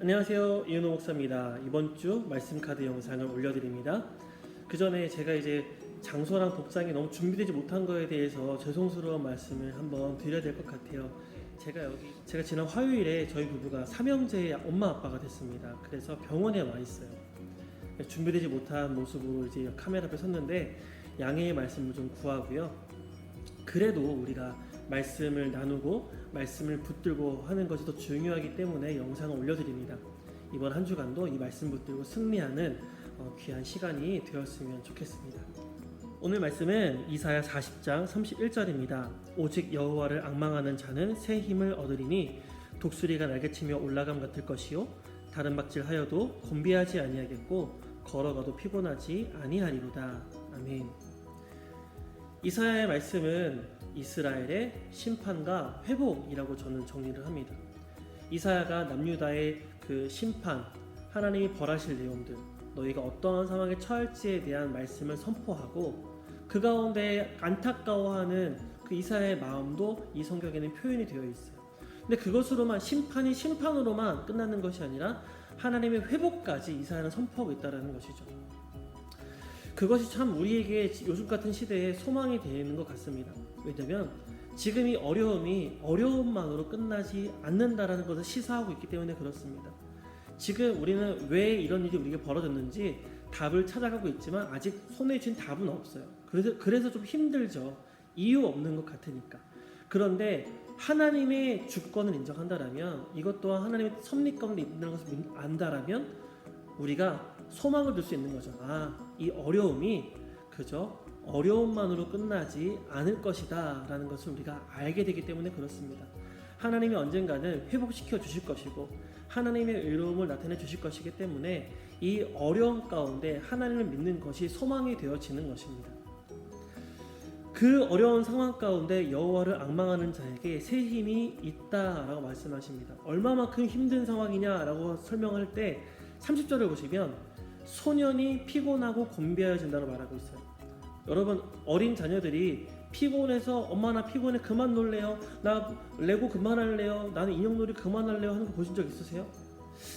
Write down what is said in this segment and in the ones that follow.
안녕하세요. 이은호 목사입니다. 이번 주 말씀 카드 영상을 올려드립니다. 그 전에 제가 이제 장소랑 복장이 너무 준비되지 못한 거에 대해서 죄송스러운 말씀을 한번 드려야 될 것 같아요. 제가 지난 화요일에 저희 부부가 삼형제의 엄마 아빠가 됐습니다. 그래서 병원에 와 있어요. 준비되지 못한 모습으로 이제 카메라 앞에 섰는데 양해의 말씀을 좀 구하고요. 그래도 우리가 말씀을 나누고 말씀을 붙들고 하는 것이 더 중요하기 때문에 영상을 올려드립니다. 이번 한 주간도 이 말씀 붙들고 승리하는 귀한 시간이 되었으면 좋겠습니다. 오늘 말씀은 이사야 40장 31절입니다. 오직 여호와를 앙망하는 자는 새 힘을 얻으리니 독수리가 날개치며 올라감 같을 것이요 다른 박질하여도 곤비하지 아니하겠고 걸어가도 피곤하지 아니하리로다. 아멘. 이사야의 말씀은 이스라엘의 심판과 회복이라고 저는 정리를 합니다. 이사야가 남유다의 그 심판, 하나님이 벌하실 내용들, 너희가 어떠한 상황에 처할지에 대한 말씀을 선포하고 그 가운데 안타까워하는 그 이사야의 마음도 이 성경에는 표현이 되어 있어요. 근데 그것으로만 심판이 심판으로만 끝나는 것이 아니라 하나님의 회복까지 이사야는 선포하고 있다는 것이죠. 그것이 참 우리에게 요즘 같은 시대에 소망이 되는 것 같습니다. 왜냐하면 지금 이 어려움만으로 끝나지 않는다라는 것을 시사하고 있기 때문에 그렇습니다. 지금 우리는 왜 이런 일이 우리에게 벌어졌는지 답을 찾아가고 있지만 아직 손에 쥔 답은 없어요. 그래서 좀 힘들죠. 이유 없는 것 같으니까. 그런데 하나님의 주권을 인정한다라면, 이것 또한 하나님의 섭리 가운데 있는 것을 안다라면 우리가 소망을 둘 수 있는 거죠. 이 어려움이 그저 어려움만으로 끝나지 않을 것이다 라는 것을 우리가 알게 되기 때문에 그렇습니다. 하나님이 언젠가는 회복시켜 주실 것이고 하나님의 의로움을 나타내 주실 것이기 때문에 이 어려움 가운데 하나님을 믿는 것이 소망이 되어지는 것입니다. 그 어려운 상황 가운데 여호와를 앙망하는 자에게 새 힘이 있다라고 말씀하십니다. 얼마만큼 힘든 상황이냐라고 설명할 때 30절을 보시면 소년이 피곤하고 곤비하여진다고 말하고 있어요. 여러분, 어린 자녀들이 피곤해서 엄마 나 피곤해 그만 놀래요, 나 레고 그만할래요, 나는 인형놀이 그만할래요 하는 거 보신 적 있으세요?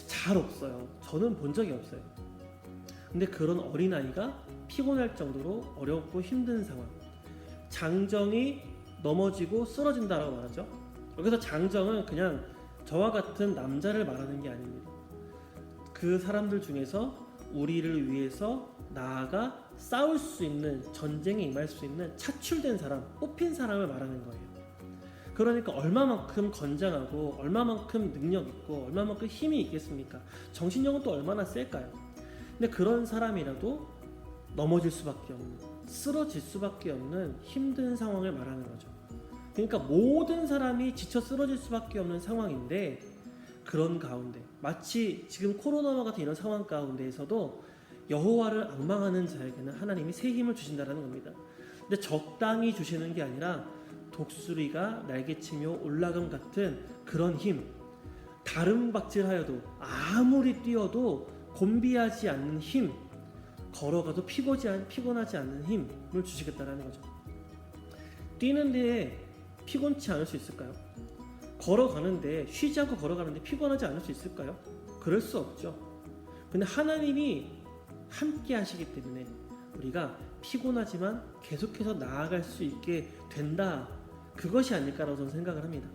잘 없어요. 저는 본 적이 없어요. 근데 그런 어린아이가 피곤할 정도로 어렵고 힘든 상황, 장정이 넘어지고 쓰러진다라고 말하죠. 여기서 장정은 그냥 저와 같은 남자를 말하는 게 아닙니다. 그 사람들 중에서 우리를 위해서 나아가 싸울 수 있는, 전쟁에 임할 수 있는 차출된 사람, 뽑힌 사람을 말하는 거예요. 그러니까 얼마만큼 건장하고 얼마만큼 능력 있고 얼마만큼 힘이 있겠습니까? 정신력은 또 얼마나 셀까요? 근데 그런 사람이라도 넘어질 수밖에 없는, 쓰러질 수밖에 없는 힘든 상황을 말하는 거죠. 그러니까 모든 사람이 지쳐 쓰러질 수밖에 없는 상황인데, 그런 가운데 마치 지금 코로나와 같은 이런 상황 가운데에서도 여호와를 앙망하는 자에게는 하나님이 새 힘을 주신다는 겁니다. 근데 적당히 주시는 게 아니라 독수리가 날개치며 올라감 같은 그런 힘, 다른 박질하여도 아무리 뛰어도 곤비하지 않는 힘, 걸어가도 피곤하지 않는 힘을 주시겠다는 거죠. 뛰는데 피곤치 않을 수 있을까요? 걸어가는데, 쉬지 않고 걸어가는데 피곤하지 않을 수 있을까요? 그럴 수 없죠. 근데 하나님이 함께 하시기 때문에 우리가 피곤하지만 계속해서 나아갈 수 있게 된다, 그것이 아닐까라고 저는 생각을 합니다.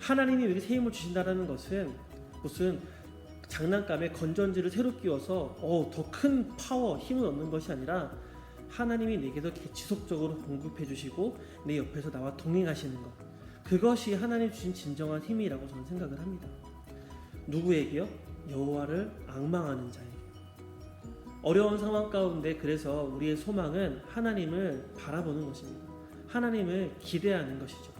하나님이 우리에게 새 힘을 주신다는 것은 무슨 장난감에 건전지를 새로 끼워서 더 큰 파워, 힘을 얻는 것이 아니라 하나님이 내게서 지속적으로 공급해 주시고 내 옆에서 나와 동행하시는 것, 그것이 하나님 주신 진정한 힘이라고 저는 생각을 합니다. 누구에게요? 여호와를 앙망하는 자에게. 어려운 상황 가운데 그래서 우리의 소망은 하나님을 바라보는 것입니다. 하나님을 기대하는 것이죠.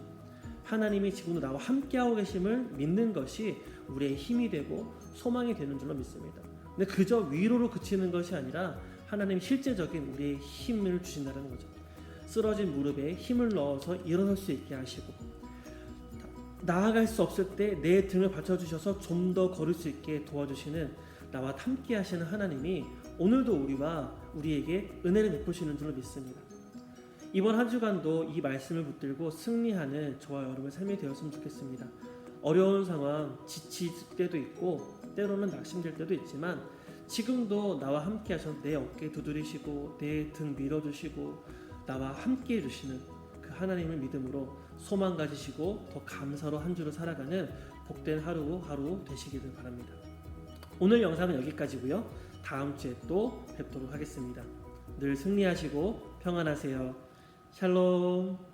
하나님이 지금도 나와 함께하고 계심을 믿는 것이 우리의 힘이 되고 소망이 되는 줄로 믿습니다. 근데 그저 위로로 그치는 것이 아니라 하나님이 실제적인 우리의 힘을 주신다는 거죠. 쓰러진 무릎에 힘을 넣어서 일어설 수 있게 하시고, 나아갈 수 없을 때 내 등을 받쳐주셔서 좀 더 걸을 수 있게 도와주시는, 나와 함께 하시는 하나님이 오늘도 우리에게 은혜를 베푸시는 줄로 믿습니다. 이번 한 주간도 이 말씀을 붙들고 승리하는 저와 여러분의 삶이 되었으면 좋겠습니다. 어려운 상황, 지칠 때도 있고 때로는 낙심될 때도 있지만 지금도 나와 함께 하셔서 내 어깨 두드리시고 내 등 밀어주시고 나와 함께 해주시는 그 하나님을 믿음으로 소망 가지시고 더 감사로 한 주를 살아가는 복된 하루 되시기를 바랍니다. 오늘 영상은 여기까지고요. 다음 주에 또 뵙도록 하겠습니다. 늘 승리하시고 평안하세요. 샬롬.